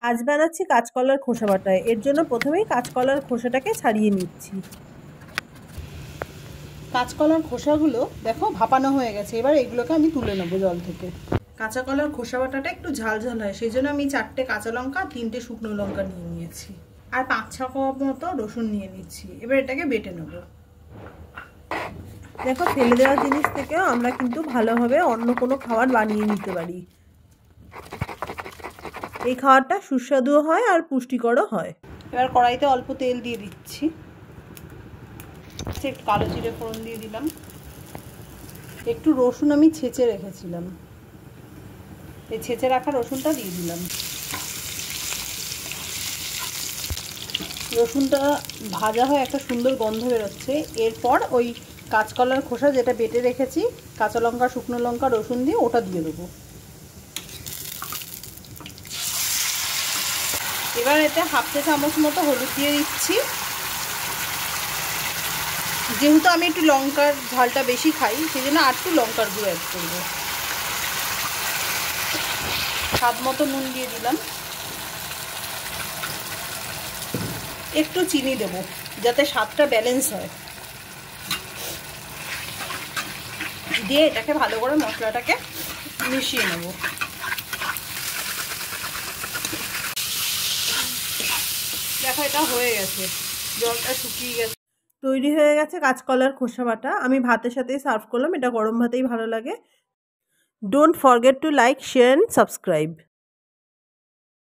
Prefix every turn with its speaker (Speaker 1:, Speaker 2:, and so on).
Speaker 1: আজ বানাচ্ছি কাঁচকলার খোসা বাটা। এর জন্য প্রথমেই কাঁচকলার খোসাটাকে ছাড়িয়ে নিচ্ছি।
Speaker 2: কাঁচকলার খোসাগুলো দেখো ভাপানো হয়ে গেছে, এবার এগুলোকে আমি তুলে নেবো জল থেকে। কাঁচা কলার খোসা বাটাটা একটু ঝাল ঝাল হয়, সেই জন্য আমি 4টে কাঁচা লঙ্কা 3টে শুকনো লঙ্কা নিয়ে নিয়েছি, আর 5-6 কোয়া মতো রসুন নিয়ে নিচ্ছি। এবার এটাকে বেটে নেব।
Speaker 1: দেখো, ফেলে দেওয়া জিনিস থেকেও আমরা কিন্তু ভালোভাবে অন্য কোনো খাবার বানিয়ে নিতে পারি। এই খাবারটা সুস্বাদুও হয় আর পুষ্টিকরও হয়।
Speaker 2: এবার কড়াইতে অল্প তেল দিয়ে দিচ্ছি, একটু কালো জিরে ফোড়ন দিয়ে দিলাম, একটু রসুন আমি ছেঁচে রেখেছিলাম, এই ছেঁচে রাখা রসুনটা দিয়ে দিলাম। রসুনটা ভাজা হয়ে একটা সুন্দর গন্ধ বেরোচ্ছে। এরপর ওই কাঁচকলার খোসা যেটা বেটে রেখেছি, কাঁচা লঙ্কা শুকনো লঙ্কা রসুন দিয়ে ওটা দিয়ে দেবো। এবার এতে 1/2 চামচ মতো হলুদ দিয়ে দিচ্ছি। যেহেতু আমি একটু লঙ্কার ঝালটা বেশি খাই, সেই জন্য আর একটু লঙ্কার গুঁড়ো অ্যাড করবো। স্বাদ মতো নুন দিয়ে দিলাম, একটু চিনি দেব যাতে স্বাদটা ব্যালেন্স হয়। দিয়ে এটাকে ভালো করে মশলাটাকে মিশিয়ে নেব। দেখো এটা হয়ে গেছে, জলটা শুকিয়ে গেছে।
Speaker 1: তৈরি হয়ে গেছে কাঁচকলার খোসা বাটা। আমি ভাতের সাথেই সার্ভ করলাম, এটা গরম ভাতেই ভালো লাগে। Don't forget to like, share and subscribe.